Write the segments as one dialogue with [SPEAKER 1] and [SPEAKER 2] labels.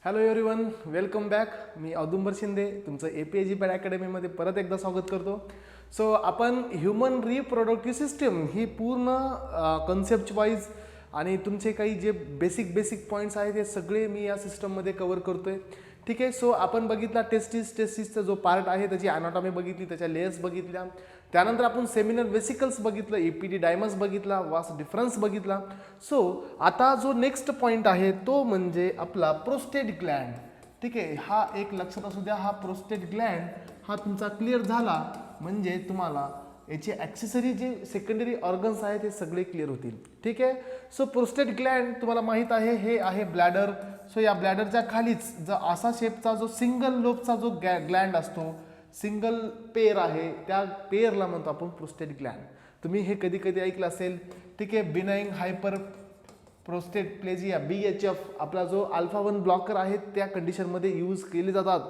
[SPEAKER 1] Hello everyone, welcome back. मी औदुंबर शिंदे तुमचं APIG pad अकॅडमीमध्ये परत एकदा स्वागत करतो. सो आपण ह्युमन रिप्रोडक्टिव्ह सिस्टम ही पूर्ण कन्सेप्ट वाईज आणि तुमचे काही जे बेसिक पॉईंट्स आहेत हे सगळे मी या सिस्टममध्ये कवर करतोय. ठीक आहे. सो आपण बघितला टेस्टिसचा जो पार्ट आहे त्याची अनाटॉमी बघितली, त्याच्या लेयर्स बघितल्या. त्यानंतर आपण सेमिनल वेसिकल्स बघितलं, एपिडिडायमस बघितला, वास डिफरन्स बघितला. सो आता जो नेक्स्ट पॉईंट आहे तो म्हणजे आपला प्रोस्टेट ग्लँड. ठीक आहे. हा एक लक्षात असू द्या, हा प्रोस्टेट ग्लँड हा तुमचा क्लिअर झाला म्हणजे तुम्हाला याचे ॲक्सेसरी जे सेकंडरी ऑर्गन्स आहेत ते सगळे क्लिअर होतील. ठीक आहे. सो प्रोस्टेट ग्लँड तुम्हाला माहीत आहे हे आहे ब्लॅडर. सो या ब्लॅडरच्या खालीच जो असा शेपचा जो सिंगल लोबचा जो ग्लँड असतो, सिंगल पेयर आहे, त्या पेयरला म्हणतो आपण प्रोस्टेट ग्लँड. तुम्ही हे कधी कधी ऐकलं असेल. ठीक आहे. बिनाईंग हायपर प्रोस्टेटप्लेजिया BHF आपला जो अल्फा-1 ब्लॉकर आहे त्या कंडिशनमध्ये यूज केले जातात.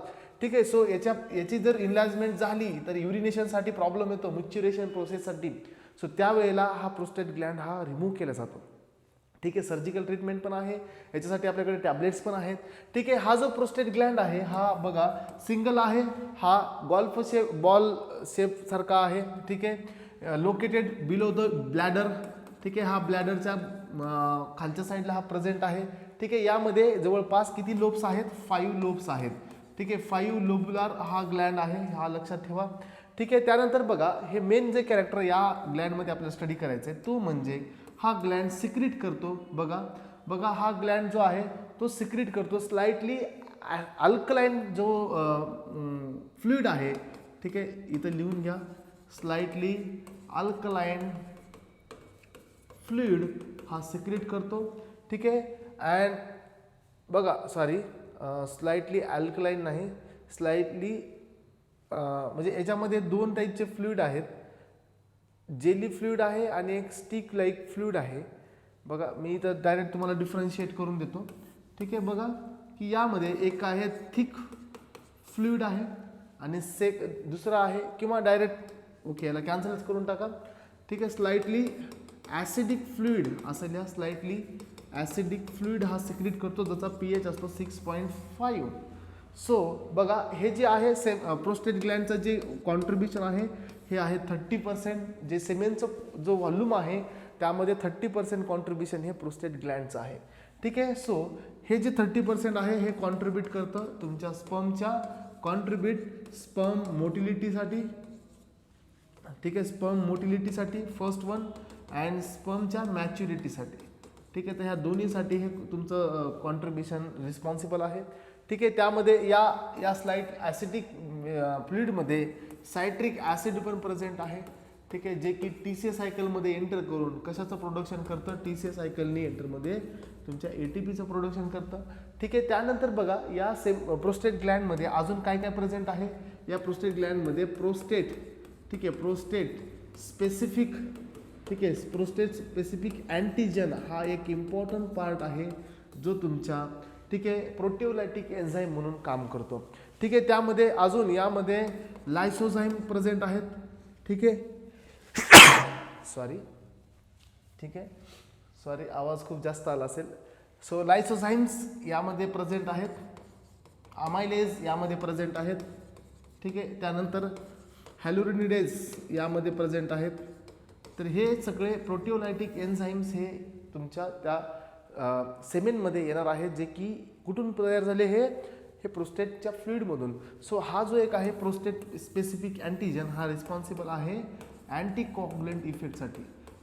[SPEAKER 1] ठीक आहे. सो याची जर इनलार्जमेंट झाली तर युरिनेशनसाठी प्रॉब्लेम येतो, मॅच्युरेशन प्रोसेससाठी. सो त्यावेळेला हा प्रोस्टेट ग्लँड हा रिमूव्ह केला जातो. ठीक आहे. सर्जिकल ट्रीटमेंट पण आहे याच्यासाठी, आपल्याकडे टॅबलेट्स पण आहेत. ठीक आहे. हा जो प्रोस्टेट ग्लँड आहे हा बघा सिंगल आहे, हा बॉल शेप सारखा आहे. ठीक आहे. Located below the bladder. ठीक आहे. हा ब्लॅडरच्या खालच्या साईडला हा प्रेझेंट आहे. ठीक आहे. यामध्ये जवळपास किती लोब्स आहेत? 5 लोब्स आहेत. ठीक आहे. 5 लोब्युलर हा ग्लँड आहे, हा लक्षात ठेवा. ठीक आहे. त्यानंतर बघा हे मेन जे कॅरेक्टर या ग्लँडमध्ये आपल्याला स्टडी करायचं आहे तो म्हणजे हा ग्लँड सिक्रीट करतो. बघा हा ग्लँड जो आहे तो सिक्रीट करतो स्लाइटली अल्कलाइन जो फ्लुइड आहे. ठीक आहे. इथं लिहून घ्या, स्लाइटली अल्कलाइन फ्लुइड हा सिक्रीट करतो. ठीक आहे. अँड बघा स्लाइटली अल्कलाइन नाही, स्लाइटली म्हणजे याच्यामध्ये 2 टाईपचे फ्लुइड आहेत, जेली फ्लुइड आहे आणि एक स्टिक लाईक फ्लुइड आहे. बघा मी इथं डायरेक्ट तुम्हाला डिफरन्शिएट करून देतो. ठीक आहे. बघा की यामध्ये एक आहे थिक फ्लुइड आहे आणि दुसरा आहे किंवा डायरेक्ट ओके याला कॅन्सलच करून टाका. ठीक आहे. स्लाइटली ॲसिडिक फ्लुइड असं लिहा, स्लाइटली ॲसिडिक फ्लुइड हा सिक्रीट करतो ज्याचा pH असतो 6.5. सो बघा हे जे आहे प्रोस्टेट ग्लँडचं जे कॉन्ट्रीब्युशन आहे हे आहे 30%. जे सेमेनचं जो व्हॉल्यूम आहे त्यामध्ये 30% कॉन्ट्रीब्युशन हे प्रोस्टेट ग्लँडचं आहे. ठीक आहे. सो हे जे 30% आहे हे कॉन्ट्रीब्यूट करतं तुमच्या स्पर्म मोटिलिटीसाठी. ठीक आहे. स्पर्म मोटिलिटीसाठी फर्स्ट वन अँड स्पर्मच्या मॅच्युरिटीसाठी. ठीक आहे. तर ह्या दोन्हीसाठी हे तुमचं कॉन्ट्रीब्युशन रिस्पॉन्सिबल आहे. ठीक आहे. त्यामध्ये या स्लाइट ॲसिडिक फ्लुइडमध्ये सायट्रिक ॲसिड पण प्रेझेंट आहे. ठीक आहे. जे की TCA सायकलमध्ये एंटर करून कशाचं प्रोडक्शन करतं? TCA सायकलनी एंटरमध्ये तुमच्या ATPचं प्रोडक्शन करतं. ठीक आहे. त्यानंतर बघा या प्रोस्टेट ग्लँडमध्ये अजून काय काय प्रेझेंट आहे? या प्रोस्टेट ग्लँडमध्ये प्रोस्टेट. ठीक आहे. Prostate specific. ठीक आहे. प्रोस्टेट स्पेसिफिक अँटीजन हा एक इम्पॉर्टंट पार्ट आहे जो तुमच्या ठीक आहे प्रोटिओलायटिक एन्झाईम म्हणून काम करतो. ठीक आहे. त्यामध्ये अजून यामध्ये लायसोझाईम प्रेझेंट आहेत. ठीक आहे. ठीक आहे. आवाज खूप जास्त आला असेल. सो लायसोझाईम्स यामध्ये प्रेझेंट आहेत, अमायलेज यामध्ये प्रेझेंट आहेत. ठीक आहे. त्यानंतर हॅल्युरिनिडेज यामध्ये प्रेझेंट आहेत. तर हे सगळे प्रोटिओलायटिक एन्झाईम्स हे तुमच्या त्या सेमेनमध्ये येणार आहेत जे की कुठून तयार झाले? हे प्रोस्टेटच्या फ्लुइडमधून. सो हा जो एक आहे प्रोस्टेट स्पेसिफिक अँटीजन हा रिस्पॉन्सिबल आहे अँटीकोअग्युलंट इफेक्टसाठी.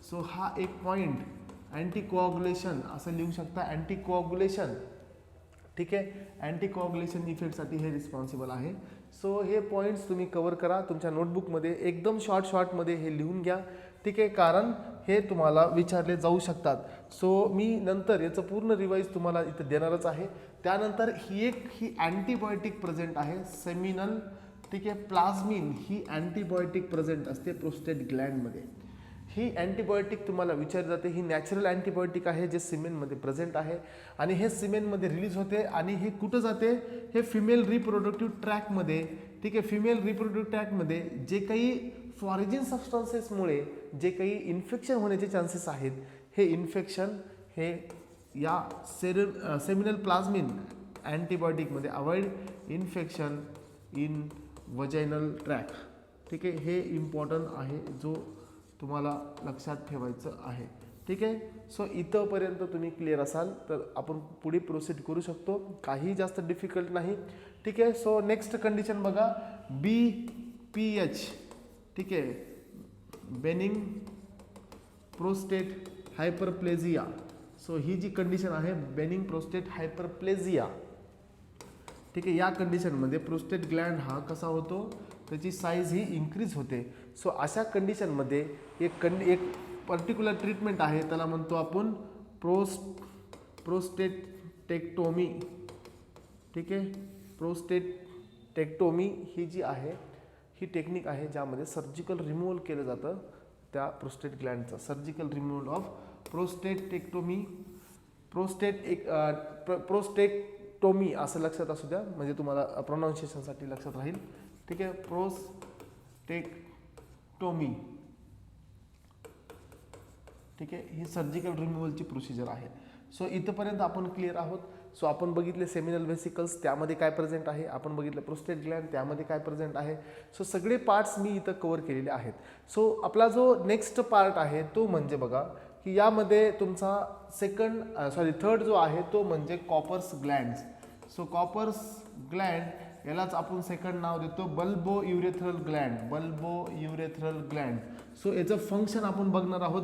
[SPEAKER 1] सो हा एक पॉईंट अँटीकोअग्युलेशन असं लिहू शकता, अँटीकोअग्युलेशन. ठीक आहे. अँटीकोअग्युलेशन इफेक्टसाठी हे रिस्पॉन्सिबल आहे. सो हे पॉईंट्स तुम्ही कवर करा तुमच्या नोटबुकमध्ये, एकदम शॉर्टमध्ये हे लिहून घ्या. ठीक आहे. कारण हे तुम्हाला विचारले जाऊ शकतात. सो मी नंतर याचं पूर्ण रिवाईज तुम्हाला इथं देणारच आहे. त्यानंतर ही अँटीबायोटिक प्रेझेंट आहे सेमिनल. ठीक आहे. प्लाझ्मिन ही अँटीबायोटिक प्रेझेंट असते प्रोस्टेट ग्लँडमध्ये. ही अँटीबायोटिक तुम्हाला विचारली जाते. ही नॅचरल अँटीबायोटिक आहे जे सिमेनमध्ये प्रेझेंट आहे आणि हे सिमेनमध्ये रिलीज होते आणि हे कुठं जाते? हे फिमेल रिप्रोडक्टिव्ह ट्रॅकमध्ये. ठीक आहे. फिमेल रिप्रोडक्टिव्ह ट्रॅकमध्ये जे काही फॉरेजिन सबस्टन्सेसमुळे जे काही इन्फेक्शन होण्याचे चान्सेस आहेत हे इन्फेक्शन हे या सेमिनल प्लाझ्मिन अँटीबायोटिकमध्ये avoid infection in vaginal tract. ठीक आहे, हे इम्पॉर्टंट आहे, जो तुम्हाला लक्षात ठेवायचं आहे. ठीक आहे. सो इथंपर्यंत तुम्ही क्लिअर असाल तर आपण पुढे प्रोसीड करू शकतो, काही जास्त डिफिकल्ट नाही. ठीक आहे. सो नेक्स्ट कंडिशन बघा, BPH. ठीक आहे, बेनिंग प्रोस्टेट हायपरप्लेजिया. सो ही जी कंडिशन आहे बेनिंग प्रोस्टेट हायपरप्लेजिया. ठीक आहे, या कंडिशनमध्ये प्रोस्टेट ग्लँड हा कसा होतो, त्याची साईज ही इन्क्रीज होते. सो अशा कंडिशनमध्ये एक पर्टिक्युलर ट्रीटमेंट आहे, त्याला म्हणतो आपण प्रोस्टेटेक्टोमी. ठीक आहे, प्रोस्टेटेक्टोमी ही जी आहे ही टेक्निक आहे ज्यामध्ये सर्जिकल रिमूव्हल केलं जातं त्या प्रोस्टेट ग्लँडचं. Surgical removal of prostatectomy. Prostatectomy असं लक्षात असू द्या, म्हणजे तुम्हाला प्रोनाऊन्सिएशनसाठी लक्षात राहील. ठीक आहे, प्रोस्टेक्टोमी. ठीक आहे, ही सर्जिकल रिमूव्हलची प्रोसिजर आहे. सो इथंपर्यंत आपण क्लिअर आहोत. सो आपण बघितले सेमिनल व्हेसिकल्स, त्यामध्ये काय प्रेझेंट आहे, आपण बघितलं प्रोस्टेट ग्लँड, त्यामध्ये काय प्रेझेंट आहे. सो सगळे पार्ट्स मी इथं कव्हर केलेले आहेत. सो आपला जो नेक्स्ट पार्ट आहे तो म्हणजे बघा की यामध्ये तुमचा थर्ड जो आहे तो म्हणजे Cowper's glands. So Cowper's gland यालाच आपण सेकंड नाव देतो bulbo urethral gland. Bulbo urethral gland. So याचं फंक्शन आपण बघणार आहोत.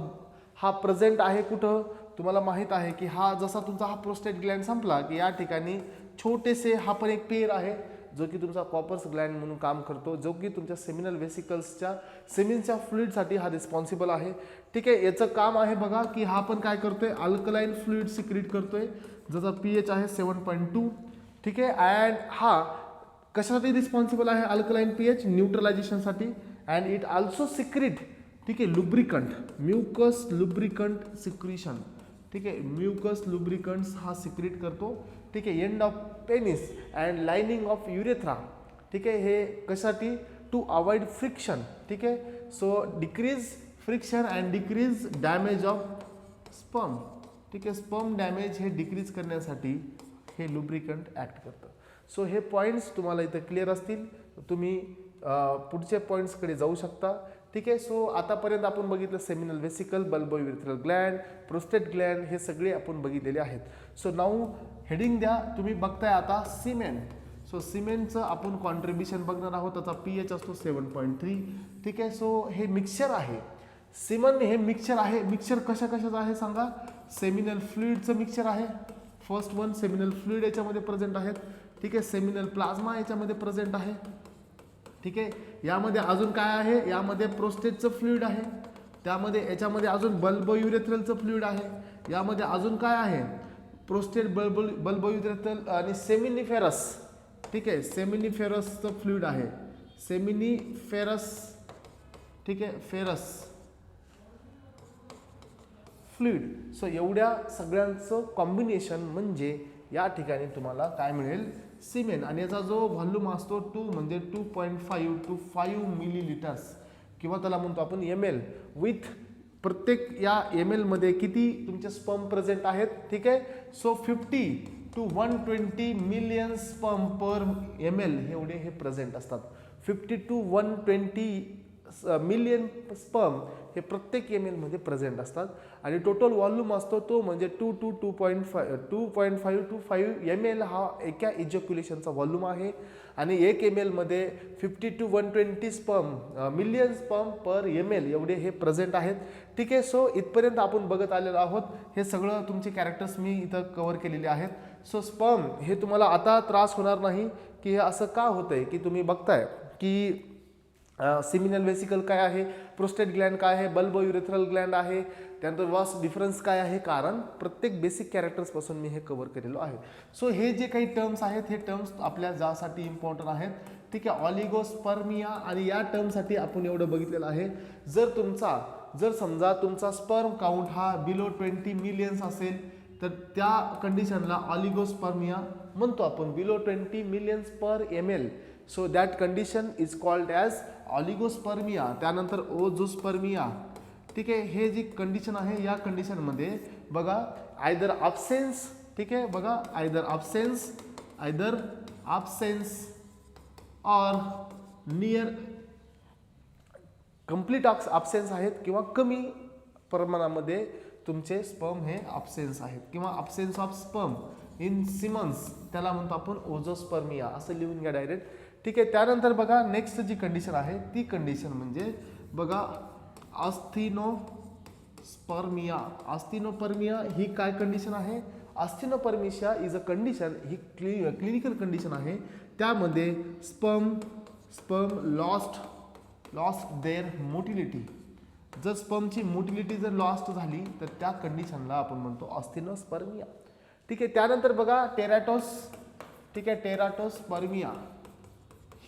[SPEAKER 1] हा प्रेझेंट आहे कुठं, तुम्हाला माहीत आहे की हा जसा तुमचा हा प्रोस्टेट ग्लँड संपला की या ठिकाणी छोटेसे हा पण एक पेर आहे जो की तुमचा कॉपर्स ग्लँड म्हणून काम करतो, जो की तुमच्या सेमिनल व्हेसिकल्सच्या सेमिनच्या फ्लुइडसाठी हा रिस्पॉन्सिबल आहे. ठीक आहे, याचं काम आहे बघा की हा पण काय करतोय, अल्कलाइन फ्लुइड सिक्रीट करतोय ज्याचा pH आहे 7.2. ठीक आहे, अँड हा कशासाठी रिस्पॉन्सिबल आहे, अल्कलाइन pH न्यूट्रलायझेशनसाठी. अँड इट आल्सो सिक्रीट, ठीक आहे, लुब्रिकंट, म्युकस लुब्रिकंट सिक्रिशन. ठीक आहे, म्युकस लुब्रिकंट्स हा सिक्रीट करतो. ठीक आहे, end of penis and lining of urethra. ठीक आहे, हे कशासाठी, टू अवॉइड फ्रिक्शन. ठीक आहे, so decrease friction and decrease damage of sperm. ठीक आहे, स्पर्म डॅमेज हे डिक्रीज करण्यासाठी हे लुब्रिकंट ॲक्ट करतं. सो हे पॉईंट्स तुम्हाला इथं क्लिअर असतील, तुम्ही पुढच्या पॉईंट्सकडे जाऊ शकता. ठीक आहे, सो आतापर्यंत आपण बघितलं seminal vesicle, bulbo urethral gland, prostate gland, हे सगळे आपण बघितलेले आहेत. सो नाऊ हेडिंग द्या, तुम्ही बघताय आता सिमेन. सो सिमेनचं आपण कॉन्ट्रीब्युशन बघणार आहोत, त्याचा pH असतो 7.3. ठीक आहे, सो हे मिक्सचर आहे. सिमन हे मिक्सचर आहे. मिक्सचर कशाचं आहे सांगा, सेमिनल फ्लुइडचं मिक्सचर आहे. फर्स्ट वन सेमिनल फ्लुइड याच्यामध्ये प्रेझेंट आहेत. ठीक आहे, सेमिनल प्लाझ्मा याच्यामध्ये प्रेझेंट आहे. ठीक आहे, यामध्ये अजून काय आहे, यामध्ये प्रोस्टेटचं फ्लुइड आहे, त्यामध्ये याच्यामध्ये अजून बल्बो युरेथ्रलचं फ्लुइड आहे, यामध्ये अजून काय आहे, प्रोस्टेट बल्बो युरेथ्रल आणि सेमिनिफेरस. ठीक आहे, सेमिनिफेरसचं फ्लुइड आहे, सेमिनिफेरस. ठीक आहे, फेरस फ्लुइड. सो एवढ्या सगळ्यांचं कॉम्बिनेशन म्हणजे या ठिकाणी तुम्हाला काय मिळेल, सिमेन. आणि याचा जो व्हॉल्यूम असतो 2 म्हणजे 2.5 to 5 मिलीलिटर्स, किंवा त्याला म्हणतो आपण ml. विथ प्रत्येक या ml मध्ये किती तुमचे स्पर्म प्रेझेंट आहेत. ठीक आहे, so 50 to 120 million sperm per ml एवढे हे प्रेझेंट असतात. 50 to 120 मिलियन स्पर्म हे प्रत्येक ml मध्ये प्रेझेंट असतात. आणि टोटल व्हॉल्यूम असतो तो म्हणजे 2.5 to 5 ml हा एका इजॅक्युलेशनचा व्हॉल्यूम आहे. आणि 1 ml मध्ये 50 to 120 sperm million sperm per ml एवढे हे प्रेझेंट आहेत. ठीक आहे, सो इथपर्यंत आपण बघत आलेलो आहोत. हे सगळं तुमचे कॅरेक्टर्स मी इथं कव्हर केलेले आहेत. सो स्पर्म हे तुम्हाला आता त्रास होणार नाही की हे असं का होतंय, की तुम्ही बघताय की सेमिनल व्हेसिकल काय आहे, प्रोस्टेट ग्लँड काय आहे, बल्बो युरेथ्रल ग्लँड आहे, त्यानंतर वॉस डिफरन्स काय आहे, कारण प्रत्येक बेसिक कॅरेक्टर्सपासून मी हे कव्हर केलेलो आहे. सो हे जे काही टर्म्स आहेत हे टर्म्स आपल्या ज्यासाठी इम्पॉर्टंट आहेत. ठीक आहे, ऑलिगोस्पर्मिया. आणि या टर्मसाठी आपण एवढं बघितलेलं आहे, जर समजा तुमचा स्पर्म काउंट हा बिलो 20 मिलियन्स असेल तर त्या कंडिशनला ऑलिगोस्पर्मिया म्हणतो आपण, below 20 millions per ml. So that condition is called as oligospermia. त्यानंतर ओझोस्पर्मिया. ठीक आहे, हे जी कंडिशन आहे या कंडिशनमध्ये बघा आयदर अब्सेन्स. ठीक आहे, बघा आयदर अब्सेन्स आयदर absence और नियर कंप्लीट absence आहेत किंवा कमी प्रमाणामध्ये तुमचे स्पर्म हे absence आहेत किंवा absence of sperm in semens त्याला म्हणतो आपण ओझोस्पर्मिया असं लिहून घ्या डायरेक्ट. ठीक आहे. त्यानंतर बघा नेक्स्ट जी कंडिशन आहे ती कंडिशन म्हणजे बघा अस्थिनोस्पर्मिया. अस्थिनोपर्मिया ही काय कंडिशन आहे? अस्थिनोपर्मिया इज अ कंडिशन, ही क्लिनिकल कंडिशन आहे. त्यामध्ये स्पर्म लॉस्ट देअर मोटिलिटी. जर स्पर्मची मोटिलिटी जर लॉस्ट झाली तर त्या कंडिशनला आपण म्हणतो अस्थिनोस्पर्मिया. ठीक आहे. त्यानंतर बघा टेराटोस. ठीक आहे. टेराटोस्पर्मिया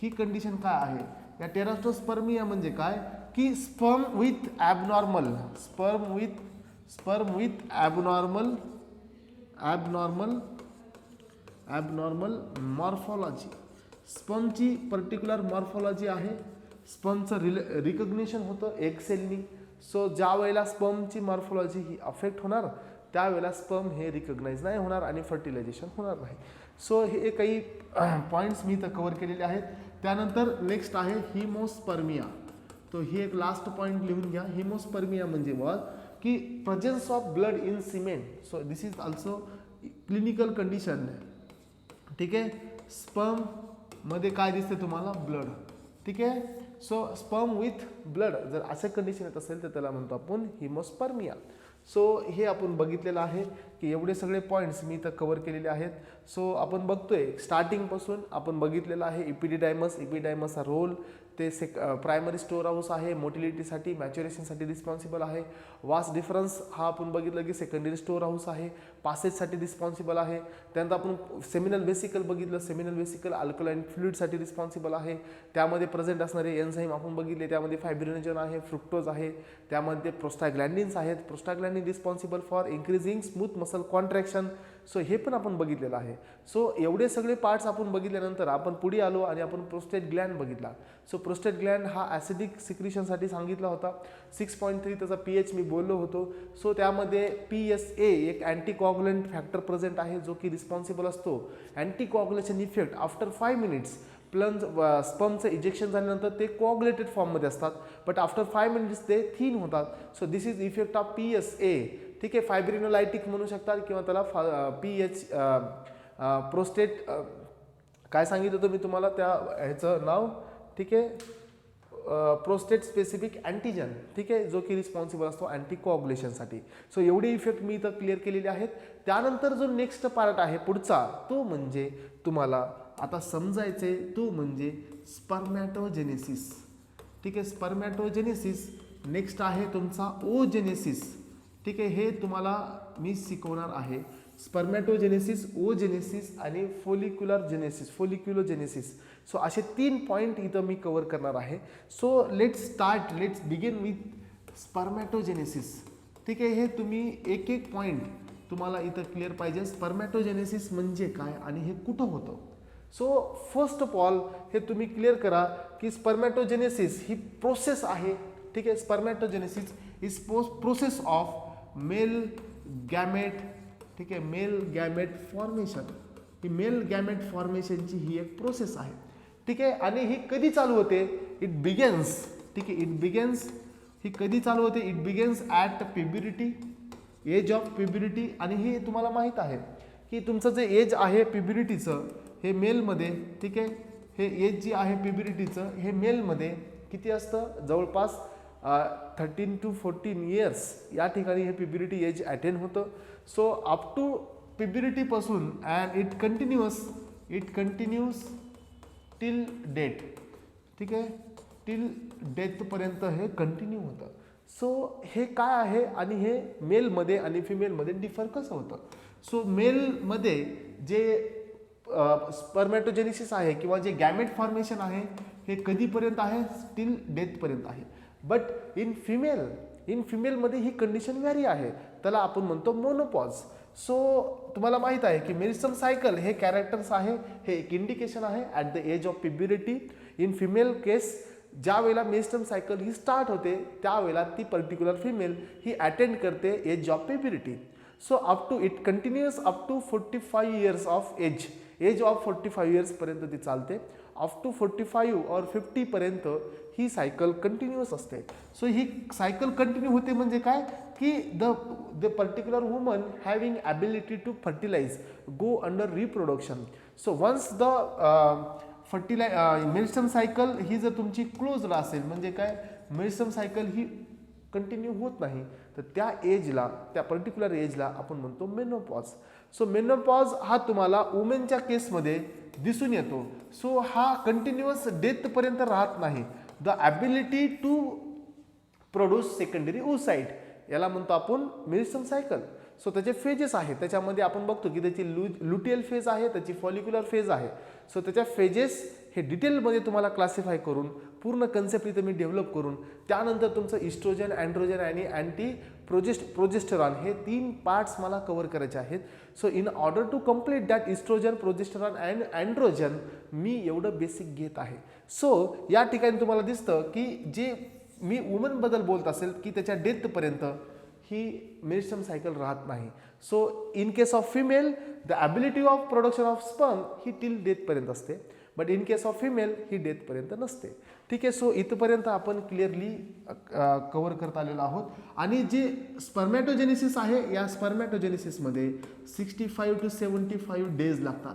[SPEAKER 1] ही कंडिशन काय आहे? या टेराटोस्पर्मिया म्हणजे काय की स्पर्म विथ ॲबनॉर्मल मॉर्फॉलॉजी. स्पर्मची पर्टिक्युलर मॉर्फॉलॉजी आहे. स्पर्मचं रिकग्निशन होतं एग सेलनी. सो ज्या वेळेला स्पर्मची मॉर्फॉलॉजी ही अफेक्ट होणार त्यावेळेला स्पर्म हे रिकग्नाइज नाही होणार आणि फर्टिलायझेशन होणार नाही. सो हे काही पॉईंट्स मी इथं कव्हर केलेले आहेत. त्यानंतर नेक्स्ट आहे हिमोस्पर्मिया. तो ही एक लास्ट पॉईंट लिहून घ्या. हिमोस्पर्मिया म्हणजे बघ की presence of blood in semen. So this is also clinical condition. ठीक आहे. स्पर्म मध्ये काय दिसते तुम्हाला? ब्लड. ठीक आहे. सो स्पर्म विथ ब्लड जर असं कंडिशन येत असेल तर त्याला म्हणतो आपण हिमोस्पर्मिया. सो हे आपण बघितलेलं आहे की एवढे सगळे पॉईंट्स मी इथं कव्हर केलेले आहेत. सो आपण बघतोय स्टार्टिंगपासून आपण बघितलेलं आहे इपिडायमसचा रोल. ते प्रायमरी स्टोअर हाऊस आहे, मोटिलिटीसाठी मॅच्युरेशनसाठी रिस्पॉन्सिबल आहे. वास्ट डिफरन्स हा आपण बघितलं की सेकंडरी स्टोअर हाऊस आहे, पासेजसाठी रिस्पॉन्सिबल आहे. त्यानंतर आपण सेमिनल वेसिकल बघितलं. सेमिनल वेसिकल अल्कलाइन फ्लुइडसाठी रिस्पॉन्सिबल आहे. त्यामध्ये प्रेझेंट असणारे एन्झाईम आपण बघितले. त्यामध्ये फायब्रिनोजन आहे, फ्रुक्टोज आहे. त्यामध्ये प्रोस्टाग्लॅन्डिन्स आहेत. Prostaglandin responsible for increasing smooth muscle contraction. So हे पण आपण बघितलेलं आहे. सो एवढे सगळे पार्ट्स आपण बघितल्यानंतर आपण पुढे आलो आणि आपण प्रोस्टेट ग्लॅन्ड बघितला. सो प्रोस्टेट ग्लॅन्ड हा ॲसिडिक सिक्रिशनसाठी सांगितला होता. 6.3 त्याचा pH मी बोललो होतो. सो त्यामध्ये PSA एक अँटीकॉग्युलंट फॅक्टर प्रेझेंट आहे जो की रिस्पॉन्सिबल असतो अँटीकॉग्युलेशन इफेक्ट आफ्टर 5 मिनिट्स. स्पर्मचं इजेक्शन झाल्यानंतर ते कोऑग्युलेटेड फॉर्ममध्ये असतात बट आफ्टर 5 मिनिट्स ते थिन होतात. So this is effect of PSA. ठीक आहे. फायब्रिनोलायटिक म्हणू शकतात किंवा त्याला प्रोस्टेट काय सांगितलं होतं मी तुम्हाला त्या ह्याचं नाव. ठीक आहे. Prostate specific antigen. ठीक आहे. जो की रिस्पॉन्सिबल असतो अँटीकोऑग्युलेशनसाठी. सो एवढे इफेक्ट मी इथं क्लिअर केलेले आहेत. त्यानंतर जो नेक्स्ट पार्ट आहे पुढचा तो म्हणजे तुम्हाला आता समजायचे तो म्हणजे स्पर्मॅटोजेनेसिस. ठीक आहे. स्पर्मॅटोजेनेसिस. नेक्स्ट आहे तुमचा ओजेनेसिस. ठीक आहे. हे तुम्हाला मी शिकवणार आहे. स्पर्मॅटोजेनेसिस, ओजेनेसिस आणि फोलिक्युलोजेनेसिस. सो असे 3 पॉईंट इथं मी कव्हर करणार आहे. So let's begin with spermatogenesis. ठीक आहे. हे तुम्ही एक पॉईंट तुम्हाला इथं क्लिअर पाहिजे. स्पर्मॅटोजेनेसिस म्हणजे काय आणि हे कुठं होतं. सो फर्स्ट ऑफ ऑल हे तुम्ही क्लिअर करा की स्पर्मॅटोजेनेसिस ही प्रोसेस आहे. ठीक आहे. Spermatogenesis is process of male gamete. ठीक आहे. Male gamete formation. ही मेल गॅमेट फॉर्मेशनची ही एक प्रोसेस आहे. ठीक आहे. आणि ही कधी चालू होते? It begins. ठीक आहे. ही कधी चालू होते? It begins at puberty, age of puberty. आणि हे तुम्हाला माहीत आहे की तुमचं जे एज आहे प्युबरिटीचं हे मेलमध्ये. ठीक आहे. हे एज जी आहे प्युबरिटीचं हे मेलमध्ये किती असतं? जवळपास 13 to 14 इयर्स या ठिकाणी हे प्युबरिटी एज अटेन होतं. सो अप टू प्युबरिटीपासून and it continues till death. ठीक आहे. टिल डेथपर्यंत हे कंटिन्यू होतं. सो हे काय आहे आणि हे मेलमध्ये आणि फिमेलमध्ये डिफर कसं होतं? सो मेलमध्ये जे स्पर्मॅटोजेनेसिस आहे किंवा जे गॅमेट फॉर्मेशन आहे हे कधीपर्यंत आहे? टिल डेथपर्यंत आहे. बट इन फिमेलमध्ये ही कंडिशन व्हॅरी आहे. त्याला आपण म्हणतो मोनोपॉज. सो तुम्हाला माहीत आहे की मेन्स्ट्रुअल सायकल हे कॅरेक्टर्स आहे, हे एक इंडिकेशन आहे at the age of puberty. In female case ज्या वेळेला मेन्स्ट्रुअल सायकल ही स्टार्ट होते त्यावेळेला ती पर्टिक्युलर फिमेल ही अटेंड करते age of puberty. So up to it continuous up to 45 years of age of 45 इयर्सपर्यंत ती चालते. अप टू 45 और 50 पर्यंत ही सायकल कंटिन्युअस असते. सो ही सायकल कंटिन्यू होते म्हणजे काय की the particular woman having ability to fertilise go under reproduction. So once the menstrual cycle ही जर तुमची क्लोज असेल म्हणजे काय मेन्स्ट्रुअल सायकल ही कंटिन्यू होत नाही तर त्या एजला त्या पर्टिक्युलर एजला आपण म्हणतो मेनोपॉज. सो मेनोपॉज हा तुम्हाला वुमेनच्या केसमध्ये दिसून येतो. सो हा कंटिन्युअस डेथपर्यंत राहत नाही. The ability to produce secondary oocyte याला म्हणतो आपण मेन्स्ट्रुअल सायकल. सो त्याचे फेजेस आहेत त्याच्यामध्ये आपण बघतो की त्याची लुटियल फेज आहे त्याची फॉलिक्युलर फेज आहे. सो त्याच्या फेजेस हे डिटेलमध्ये तुम्हाला क्लासिफाय करून पूर्ण कन्सेप्ट इथं मी डेव्हलप करून त्यानंतर तुमचं इस्ट्रोजन अँड्रोजन आणि अँटी प्रोजेस्टेरॉन हे 3 पार्ट्स मला कव्हर करायचे आहेत. So in order to complete that estrogen progesterone and androgen मी एवढं बेसिक घेत आहे. सो या ठिकाणी तुम्हाला दिसतं की जे मी वुमनबद्दल बोलत असेल की त्याच्या डेथपर्यंत ही मेन्स्ट्रुअल सायकल राहत नाही. So in case of female the ability of production of sperm ही टिल डेथपर्यंत असते. But in case of female ही डेथपर्यंत नसते. ठीक आहे. सो इथपर्यंत आपण क्लिअरली कव्हर करत आलेलो आहोत. आणि जे स्पर्मॅटोजेनेसिस आहे या स्पर्मॅटोजेनेसिसमध्ये 65 to 75 डेज लागतात.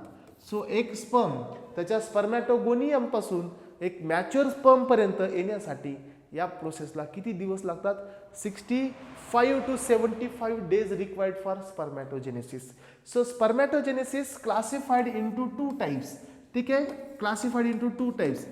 [SPEAKER 1] सो एक स्पर्म त्याच्या स्पर्मॅटोगोनियमपासून एक मॅच्युअर स्पर्मपर्यंत येण्यासाठी या प्रोसेसला किती दिवस लागतात 65 to 75 days required for spermatogenesis. So spermatogenesis classified into 2 types. ठीक आहे. Classified into 2 types.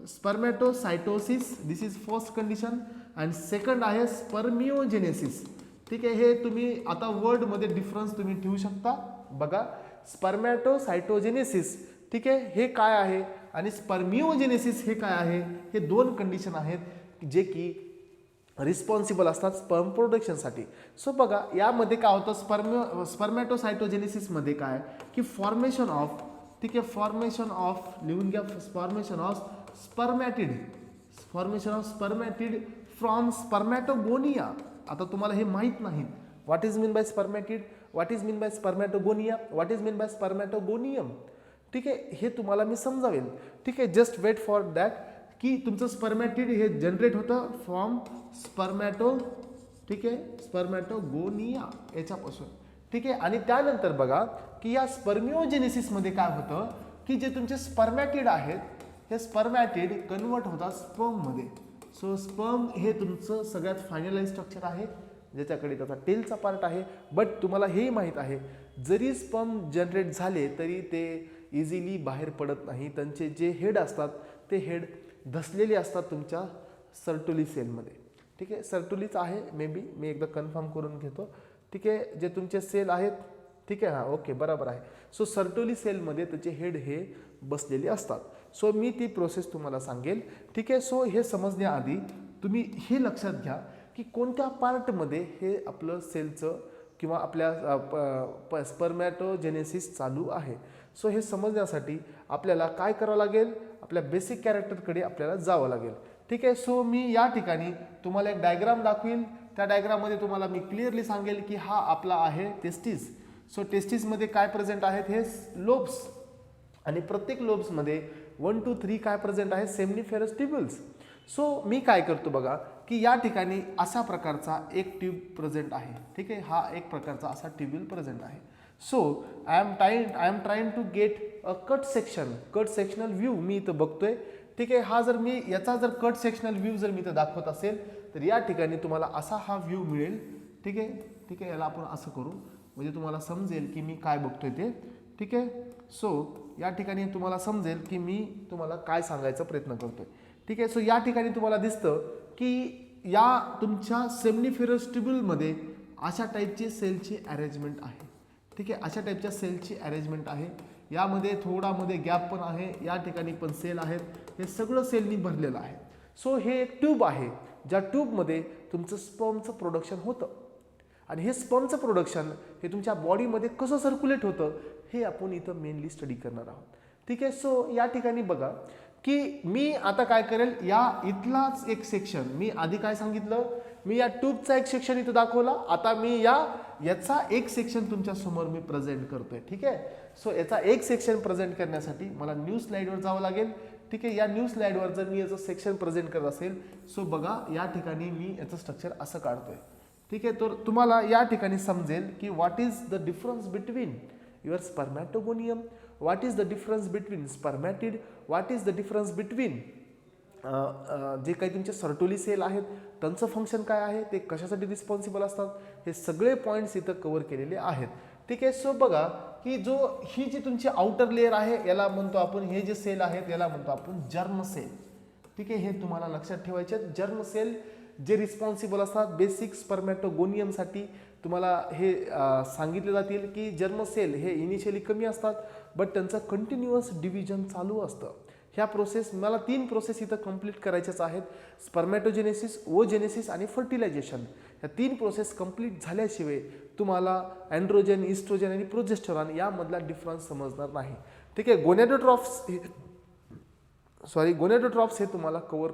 [SPEAKER 1] Spermatocytosis this is first condition and second आहे स्पर्मिओजेनेसिस. ठीक आहे. हे तुम्ही आता वर्डमध्ये डिफरन्स तुम्ही ठेवू शकता. बघा स्पर्मॅटोसायटोजेनेसिस ठीक आहे हे काय आहे आणि स्पर्मिओजेनेसिस हे काय आहे. हे 2 कंडिशन आहेत जे की रिस्पॉन्सिबल असतात स्पर्म प्रोडक्शनसाठी. सो बघा यामध्ये काय होतं स्पर्मॅटोसायटोजेनेसिसमध्ये काय की फॉर्मेशन ऑफ ठीक आहे फॉर्मेशन ऑफ लिहून घ्या formation of spermatid from spermatogonia. आता तुम्हाला हे माहीत नाही what is mean by spermatid, what is mean by spermatogonia, what is mean by spermatogonium. ठीक आहे. हे तुम्हाला मी समजावेल. ठीक आहे. जस्ट वेट फॉर दॅट की तुमचं स्पर्मॅटिड हे जनरेट होतं फ्रॉम स्पर्मॅटो ठीक आहे स्पर्मॅटोगोनिया याच्यापासून. ठीक आहे. आणि त्यानंतर बघा की या स्पर्मिओजेनेसिसमध्ये काय होतं की जे तुमचे स्पर्मॅटिड आहेत हे स्पर्मॅटिड कन्वर्ट होतात स्पर्ममध्ये. सो स्पर्म हे तुमचं सगळ्यात फायनलाइज स्ट्रक्चर आहे ज्याच्याकडे त्याचा टेलचा पार्ट आहे. बट तुम्हाला हेही माहीत आहे जरी स्पर्म जनरेट झाले तरी ते इझिली बाहेर पडत नाही. त्यांचे जे हेड असतात ते हेड धसलेले असतात तुमच्या सर्टुली सेलमध्ये. ठीक आहे. सर्टुलीच आहे मे बी मी एकदा कन्फर्म करून घेतो. ठीक आहे. जे तुमचे सेल आहेत ठीक आहे हां ओके बरोबर आहे. सो सर्टुली सेलमध्ये त्याचे हेड हे बसलेले असतात. सो मी ती प्रोसेस तुम्हाला सांगेल. ठीक आहे. सो हे समजण्याआधी तुम्ही हे लक्षात घ्या की कोणत्या पार्टमध्ये हे आपलं सेलचं किंवा आपल्या स्पर्मॅटोजेनेसिस चालू आहे. सो हे समजण्यासाठी आपल्याला काय करावं लागेल आपल्या बेसिक कॅरेक्टरकडे आपल्याला जावं लागेल. ठीक आहे. सो मी या ठिकाणी तुम्हाला एक डायग्राम दाखवील. त्या डायग्राममध्ये तुम्हाला मी क्लिअरली सांगेल की हा आपला आहे टेस्टिस. सो टेस्टिसमध्ये काय प्रेझेंट आहेत हे लोब्स आणि प्रत्येक लोब्समध्ये 1 to 3 काय प्रेझेंट आहे सेमनिफेरस ट्यूब्युल्स. सो मी काय करतो बघा की या ठिकाणी अशा प्रकारचा एक ट्यूब प्रेझेंट आहे. ठीक आहे. हा एक प्रकारचा असा ट्यूब्युल प्रेझेंट आहे. So I am trying to get a cut sectional view मी इथं बघतोय. ठीक आहे. हा जर मी याचा जर कट सेक्शनल व्ह्यू जर मी इथं दाखवत असेल तर या ठिकाणी तुम्हाला असा हा व्ह्यू मिळेल. ठीक आहे. ठीक आहे. याला आपण असं करू म्हणजे तुम्हाला समजेल की मी काय बघतोय ते. ठीक आहे. सो या ठिकाणी तुम्हाला समजेल की मी तुम्हाला काय सांगायचा प्रयत्न करतोय. ठीक आहे. सो या ठिकाणी तुम्हाला दिसतं की या तुमच्या सेमनिफेरस ट्यूब्युलमध्ये अशा टाईपची सेलची अरेंजमेंट आहे. ठीक आहे. अशा टाईपच्या सेलची अरेंजमेंट आहे. यामध्ये थोडामध्ये गॅप पण आहे. या ठिकाणी पण सेल आहेत. हे सगळं सेलनी भरलेलं आहे. सो हे एक ट्यूब आहे ज्या ट्यूबमध्ये तुमचं स्पर्मचं प्रोडक्शन होतं आणि हे स्पर्मचं प्रोडक्शन हे तुमच्या बॉडीमध्ये कसं सर्क्युलेट होतं हे आपण इथं मेनली स्टडी करणार आहोत. ठीक आहे. सो या ठिकाणी बघा की मी आता काय करेल या इथलाच एक सेक्शन मी आधी काय सांगितलं मी या ट्यूबचा एक सेक्शन इथं दाखवला. आता मी याचा एक सेक्शन तुमच्या समोर मी प्रेझेंट करतोय. ठीक आहे. सो याचा एक सेक्शन प्रेझेंट करण्यासाठी मला न्यू स्लाइडवर जावं लागेल. ठीक आहे. या न्यू स्लाइडवर जर मी याचं सेक्शन प्रेझेंट करत असेल, सो बघा या ठिकाणी मी याचं स्ट्रक्चर असं काढतोय. ठीक आहे. तर तुम्हाला या ठिकाणी समजेल की what is the difference between your spermatogonium, what is the difference between spermatid, what is the difference between जे काही तुमचे सर्टोली सेल आहेत त्यांचं फंक्शन काय आहे, ते कशासाठी रिस्पॉन्सिबल असतात, हे सगळे पॉईंट्स इथं कव्हर केलेले आहेत. ठीक आहे. सो बघा की ही जी तुमची आउटर लेअर आहे याला म्हणतो आपण, हे जे सेल आहेत याला म्हणतो आपण जर्म सेल. ठीक आहे. हे तुम्हाला लक्षात ठेवायचे. जर्म सेल जे रिस्पॉन्सिबल असतात बेसिक स्पर्मॅटोगोनियमसाठी, तुम्हाला हे सांगितले जातील की जर्म सेल हे इनिशियली कमी असतात बट त्यांचं कंटिन्युअस डिव्हिजन चालू असतं. ह्या प्रोसेस मला 3 प्रोसेस इथं कंप्लीट करायच्याच आहेत. स्पर्मॅटोजेनेसिस, ओजेनेसिस आणि फर्टिलायझेशन. ह्या 3 प्रोसेस कंप्लीट झाल्याशिवाय तुम्हाला अँड्रोजन, इस्ट्रोजन आणि प्रोजेस्टेरॉन यामधला डिफरन्स समजणार नाही. ठीक आहे. गोनेडोट्रॉप्स हे तुम्हाला कव्हर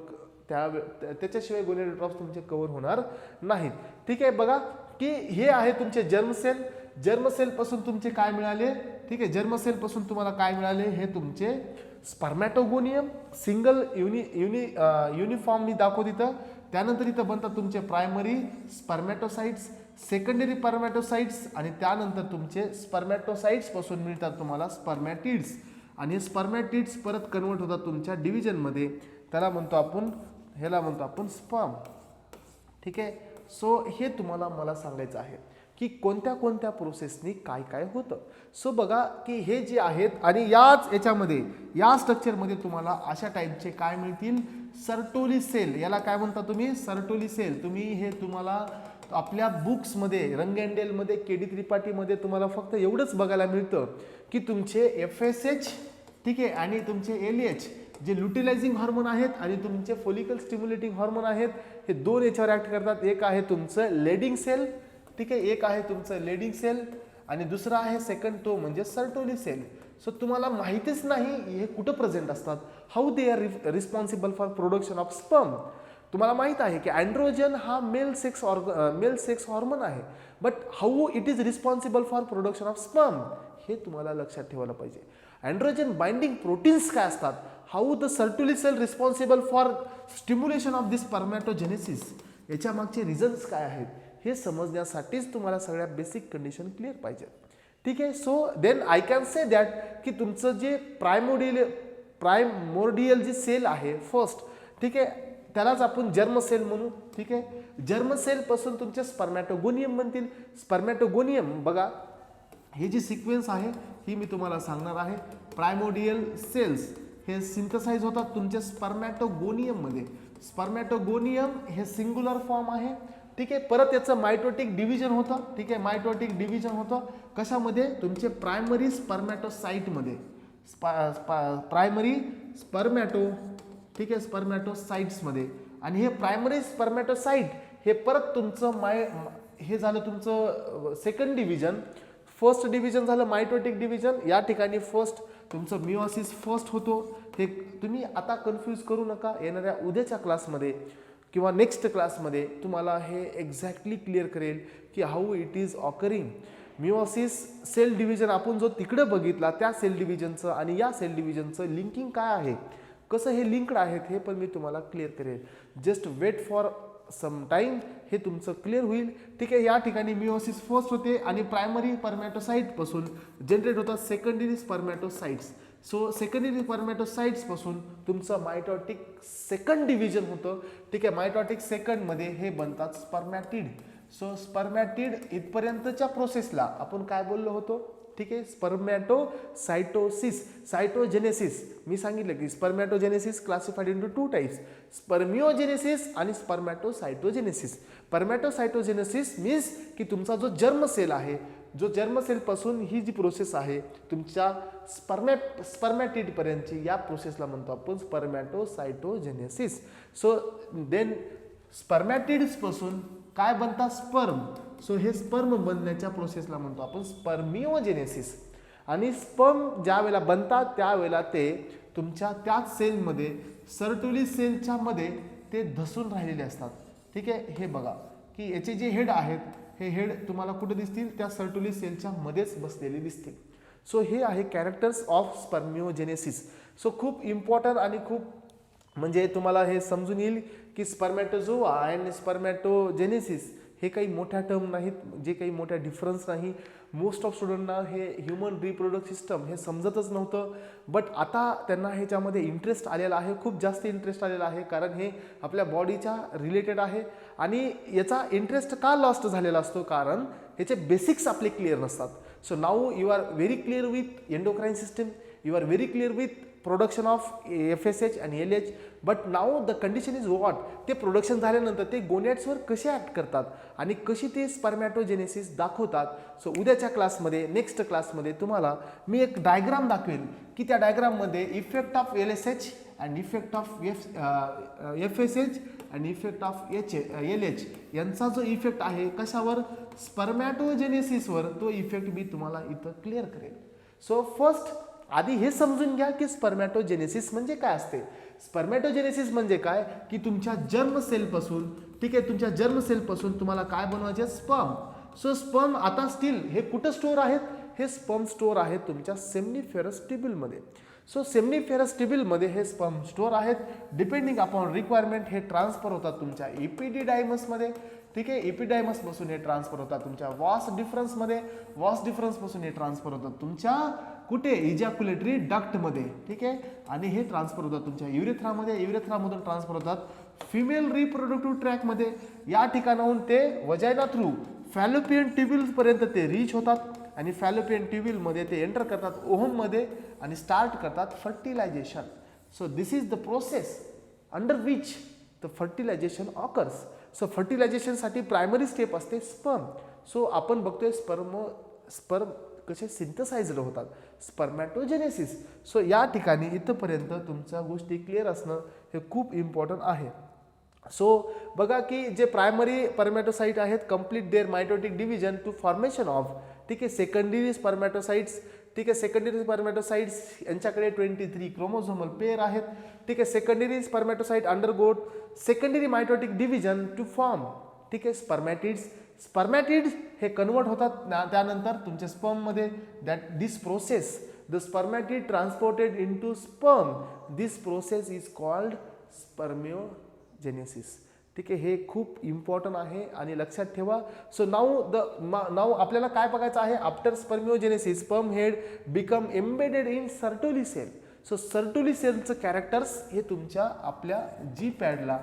[SPEAKER 1] त्याच्याशिवाय गोनेडोट्रॉप्स तुमचे कव्हर होणार नाहीत. ठीक आहे. बघा की हे आहे तुमचे जर्मसेल. जर्मसेल पासून तुमचे काय मिळाले. ठीक आहे. जर्मसेल पासून तुम्हाला काय मिळाले, हे तुमचे स्पर्मॅटोगोनियम सिंगल युनिफॉर्म मी दाखवत इथं. त्यानंतर इथं बनतात तुमचे प्रायमरी स्पर्मॅटोसाइट्स, सेकंडरी स्पर्मॅटोसाइट्स आणि त्यानंतर तुमचे स्पर्मॅटोसाइट्स पासून मिळतात तुम्हाला स्पर्मॅटिड्स. आणि स्पर्मॅटिड्स परत कन्वर्ट होतात तुमच्या डिव्हिजनमध्ये, ह्याला म्हणतो आपण स्पर्म. ठीक आहे. सो हे तुम्हाला मला सांगायचं आहे की कोणत्या कोणत्या प्रोसेसनी काय काय होतं. सो बघा की हे जे आहेत आणि याच्यामध्ये या स्ट्रक्चरमध्ये तुम्हाला अशा टाईपचे काय मिळतील, सर्टोली सेल. याला काय म्हणता तुम्ही, सर्टोली सेल. तुम्हाला आपल्या बुक्समध्ये रंगेंडेलमध्ये, केडी त्रिपाठीमध्ये तुम्हाला फक्त एवढंच बघायला मिळतं की तुमचे FSH, ठीक आहे, आणि तुमचे LH जे ल्युटिलायझिंग हॉर्मोन आहेत आणि तुमचे फोलिकल स्टिम्युलेटिंग हॉर्मोन आहेत, हे 2 याच्यावर ऍक्ट करतात. एक आहे तुमचं लेडिंग सेल. ठीक आहे. एक आहे तुमचं लेडिंग सेल आणि दुसरा आहे सेकंड, तो म्हणजे सर्टोली सेल. सो तुम्हाला माहितीच नाही हे कुठं प्रेझेंट असतात, how they are responsible for production of sperm. तुम्हाला माहित आहे की अँड्रोजन हा मेल सेक्स हॉर्मोन आहे, but how it is responsible for production of sperm हे तुम्हाला लक्षात ठेवायला पाहिजे. अँड्रोजन बाइंडिंग प्रोटीन्स काय असतात, how the Sertoli cell responsible for stimulation of this spermatogenesis, याच्या मागचे रिझन्स काय आहेत हे समजण्यासाठीच तुम्हाला सगळ्या बेसिक कंडिशन क्लिअर पाहिजे. ठीक आहे. So then I can say that की तुमचं जे प्रायमोर्डियल जी सेल आहे फर्स्ट, ठीक आहे, त्यालाच आपण जर्म सेल म्हणू. ठीक आहे. जर्म सेल पासून तुमचे स्पर्मॅटोगोनियम बनतील. स्पर्मॅटोगोनियम बघा, ही जी सिक्वेन्स आहे ही मी तुम्हाला सांगणार आहे. प्रायमोर्डियल सेल्स हे सिंथसाइज होतात तुमच्या स्पर्मॅटोगोनियम मध्ये. स्पर्मॅटोगोनियम हे सिंग्युलर फॉर्म आहे. ठीक आहे. परत याचं मायटोटिक डिव्हिजन होतं. ठीक आहे. मायटोटिक डिव्हिजन होतं कशामध्ये, तुमचे प्रायमरी स्पर्मॅटोसाइट मध्ये. प्रायमरी स्पर्मॅटो, ठीक आहे, स्पर्मॅटोसाइट्स मध्ये. आणि हे प्रायमरी स्पर्मॅटोसाइट हे परत तुमचं हे झालं तुमचं सेकंड डिव्हिजन. फर्स्ट डिव्हिजन झालं मायटोटिक डिव्हिजन. या ठिकाणी फर्स्ट तुमचं मिओसिस फर्स्ट होतो. हे तुम्ही आता कन्फ्यूज करू नका. येणाऱ्या उद्याच्या क्लासमध्ये किंवा नेक्स्ट क्लासमध्ये तुम्हाला हे एक्झॅक्टली क्लिअर करेल की how it is occurring. Meiosis cell division आपण जो तिकडे बघितला त्या सेल डिव्हिजनचं आणि या सेल डिव्हिजनचं लिंकिंग काय आहे, कसं हे लिंक्ड आहेत हे पण मी तुम्हाला क्लिअर करेल. Just wait for some time, हे तुमचं क्लिअर होईल. ठीक आहे. या ठिकाणी मिओसिस फर्स्ट होते आणि प्रायमरी स्पर्मॅटोसाइट पासून जनरेट होतात secondary spermatocytes. So secondary spermatocytes पासून तुमचं मायटोटिक सेकंड डिव्हिजन होतं. ठीक आहे. मायटोटिक सेकंड मध्ये हे बनतात स्पर्मॅटिड. सो स्पर्मॅटिड इथपर्यंतच्या प्रोसेसला आपण काय बोललो होतो, ठीक आहे, स्पर्मॅटोसाइटोसिस, सायटोजेनेसिस. मी सांगितलं की स्पर्मॅटोजेनेसिस क्लासिफाइड इंटू 2 टाइप्स, स्पर्मिओजेनेसिस आणि स्पर्मॅटोसाइटोजेनेसिस. स्पर्मॅटोसाइटोजेनेसिस मीन्स की तुमचा जो जर्म सेल आहे, जो जर्म सेल पासून ही जी प्रोसेस आहे तुमच्या स्पर्मॅटिड पर्यंतची, या प्रोसेसला म्हणतो आपण स्पर्मॅटोसाइटोजेनेसिस. सो देन स्पर्मॅटिड्स पासून काय बनतात, स्पर्म. सो हे स्पर्म बनण्याच्या प्रोसेसला म्हणतो आपण स्पर्मिओजेनेसिस. आणि स्पर्म ज्या वेळेला बनतात त्यावेळेला ते तुमच्या त्याच सेलमध्ये सर्टोली सेलच्या मध्ये ते धसून राहिलेले असतात. ठीक आहे, हे बघा की याचे जे हेड आहेत हे हेड तुम्हाला कुठे दिसतील, त्या सर्टुली सेलच्या मध्येच बसलेले दिसतील. सो हे आहे कॅरेक्टर्स ऑफ स्पर्मिओजेनेसिस. सो खूप इम्पॉर्टंट आणि खूप म्हणजे तुम्हाला हे समजून येईल की स्पर्मॅटोझोआ अँड स्पर्मॅटोजेनेसिस हे काही मोठ्या टर्म नाहीत, जे काही मोठ्या डिफरन्स नाही. मोस्ट ऑफ स्टुडंटना हे ह्युमन रिप्रोडक्टिव्ह सिस्टम हे समजतच नव्हतं, बट आता त्यांना ह्याच्यामध्ये इंटरेस्ट आलेला आहे, खूप जास्त इंटरेस्ट आलेला आहे, कारण हे आपल्या बॉडीच्या रिलेटेड आहे. आणि याचा इंटरेस्ट का लॉस्ट झालेला असतो, कारण याचे बेसिक्स आपले क्लिअर नसतात. So now you are very clear with endocrine system, you are very clear with production of FSH आणि LH, but now the condition is what, ते प्रोडक्शन झाल्यानंतर ते गोनॅड्सवर कसे ॲक्ट करतात आणि कशी ते स्पर्मॅटोजेनेसिस दाखवतात. सो उद्याच्या क्लासमध्ये, नेक्स्ट क्लासमध्ये तुम्हाला मी एक डायग्राम दाखवेल की त्या डायग्राममध्ये effect of LSH and effect of FSH आणि इफेक्ट ऑफ LH यांचा जो इफेक्ट आहे कशावर, स्पर्मॅटोजेनेसिसवर, तो इफेक्ट मी तुम्हाला इथं क्लिअर करेल. सो फर्स्ट आधी हे समजून घ्या की स्पर्मॅटोजेनेसिस म्हणजे काय असते. स्पर्मॅटोजेनेसिस म्हणजे काय की तुमच्या जर्म सेलपासून, ठीक आहे, तुमच्या जर्म सेलपासून तुम्हाला काय बनवायचे, स्पर्म. सो स्पर्म आता स्टील हे कुठं स्टोअर आहेत, हे स्पर्म स्टोअर आहेत तुमच्या सेम्निफेरस ट्युब्युलमध्ये. सो सेम्निफेरस ट्युब्युलमध्ये हे स्पर्म स्टोअर आहेत. डिपेंडिंग अपॉन रिक्वायरमेंट हे ट्रान्सफर होतात तुमच्या एपिडिडायमसमध्ये, ठीक आहे, एपिडायमसपासून हे ट्रान्सफर होतात तुमच्या वॉस डिफरन्समध्ये, वॉस डिफरन्सपासून हे ट्रान्सफर होतात तुमच्या कुठे, इजॅक्युलेटरी डक्टमध्ये, ठीक आहे, आणि हे ट्रान्सफर होतात तुमच्या युरेथ्रामध्ये, युरेथ्रामधून ट्रान्सफर होतात फिमेल रिप्रोडक्टिव्ह ट्रॅकमध्ये. या ठिकाणाहून ते वजायना थ्रू फॅलोपियन ट्युब्युलपर्यंत ते रीच होतात आणि फॅलोपियन ट्युब्युलमध्ये ते एंटर करतात ओव्हममध्ये आणि स्टार्ट करतात fertilization. So this is the process under which the fertilization occurs. So फर्टिलायझेशनसाठी प्रायमरी स्टेप असते स्पर्म. सो आपण बघतोय स्पर्म कसे सिंथसाइज्ड होतात, स्पर्मॅटोजेनेसिस. सो या ठिकाणी इथंपर्यंत तुमच्या गोष्टी क्लिअर असणं हे खूप इम्पॉर्टंट आहे. सो बघा की जे प्रायमरी स्पर्मॅटोसाइट आहेत complete their mitotic division to formation of, ठीक आहे, सेकंडरी स्पर्मॅटोसाइट्स, ठीक आहे, सेकंडरी स्पर्मॅटोसाइट्स यांच्याकडे 23 क्रोमोझोमल पेअर आहेत, ठीक आहे. Secondary spermatocyte undergoes secondary mitotic division to form, ठीक आहे, स्पर्मॅटिड्स. स्पर्मॅटिड्स हे कन्वर्ट होतात त्यानंतर तुमच्या स्पर्ममध्ये. That this process the spermatid transported into sperm, this process is called spermiogenesis, ठीक आहे. हे खूप इम्पॉर्टंट आहे आणि लक्षात ठेवा. सो नाऊ आपल्याला काय बघायचं आहे, after spermiogenesis sperm head become embedded in Sertoli cell. So Sertoli सेलचं कॅरेक्टर्स हे तुमच्या आपल्या जी पॅडला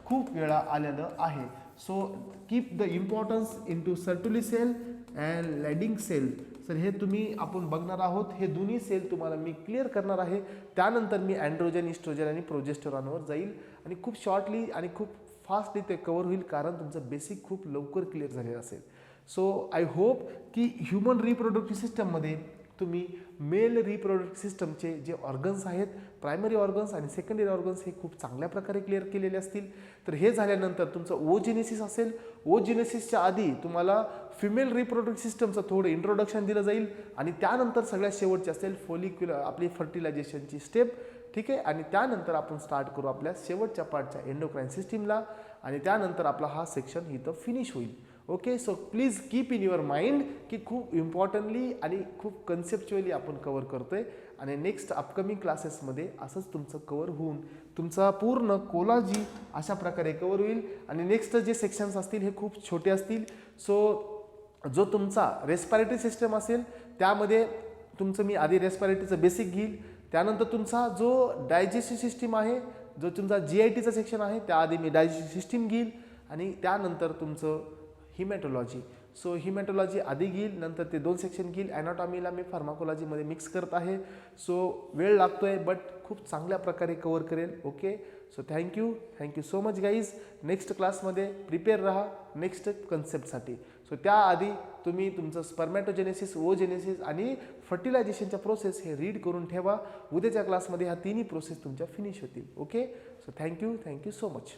[SPEAKER 1] खूप वेळा आलेलं आहे. So keep the importance into Sertoli cell and Leydig cell. तर हे तुम्ही आपण बघणार आहोत, हे दोन्ही सेल तुम्हाला मी क्लिअर करणार आहे. त्यानंतर मी अँड्रोजन, इस्ट्रोजन आणि प्रोजेस्टेरॉनवर जाईल आणि खूप शॉर्टली आणि खूप फास्टली ते कव्हर होईल, कारण तुमचं बेसिक खूप लवकर क्लिअर झालेलं असेल. सो आय होप की ह्युमन रिप्रोडक्टिव्ह सिस्टममध्ये तुम्ही मेल रिप्रोडक्टिव्ह सिस्टमचे जे ऑर्गन्स आहेत, प्रायमरी ऑर्गन्स आणि सेकंडरी ऑर्गन्स, हे खूप चांगल्या प्रकारे क्लिअर केलेले असतील. तर हे झाल्यानंतर तुमचं ओजेनेसिस असेल. ओजेनेसिसच्या आधी तुम्हाला फिमेल रिप्रोडक्टिव्ह सिस्टमचं थोडं इंट्रोडक्शन दिलं जाईल आणि त्यानंतर सगळ्यात शेवटची असेल फोलिक्युलर आपली फर्टिलायझेशनची स्टेप, ठीक आहे. आणि त्यानंतर आपण स्टार्ट करू आपल्या शेवटच्या पार्टच्या एंडोक्राइन सिस्टीमला आणि त्यानंतर आपला हा सेक्शन इथं फिनिश होईल. Okay. So please keep in your mind की खूप इम्पॉर्टंटली आणि खूप कन्सेप्च्युअली आपण कव्हर करतोय आणि नेक्स्ट अपकमिंग क्लासेसमध्ये असंच तुमचं कव्हर होऊन तुमचा पूर्ण कोलॉजी अशा प्रकारे कव्हर होईल. आणि नेक्स्ट जे सेक्शन्स असतील हे खूप छोटे असतील. सो जो तुमचा रेस्पिरेटरी सिस्टम असेल त्यामध्ये तुमचं मी आधी रेस्पिरेटरीचं बेसिक घेईल, त्यानंतर तुमचा जो डायजेस्टिव्ह सिस्टीम आहे, जो तुमचा GITचा सेक्शन आहे त्याआधी मी डायजेस्टिव्ह सिस्टीम घेईल आणि त्यानंतर तुमचं हिमॅटोलॉजी. सो हिमॅटोलॉजी आधी घेईल, नंतर ते 2 सेक्शन घेईल. ॲनाटॉमीला मी फार्माकोलॉजीमध्ये मिक्स करत आहे. सो वेळ लागतोय बट खूप चांगल्या प्रकारे कव्हर करेल. Okay. So thank you so much guys. Next क्लासमध्ये प्रिपेअर राहा नेक्स्ट कन्सेप्टसाठी. सो त्याआधी तुम्ही तुमचं स्पर्मॅटोजेनेसिस, ओजेनेसिस आणि फर्टिलायझेशनच्या प्रोसेस हे रीड करून ठेवा. उद्याच्या क्लासमध्ये ह्या तिन्ही प्रोसेस तुमच्या फिनिश होतील. Okay. So thank you so much.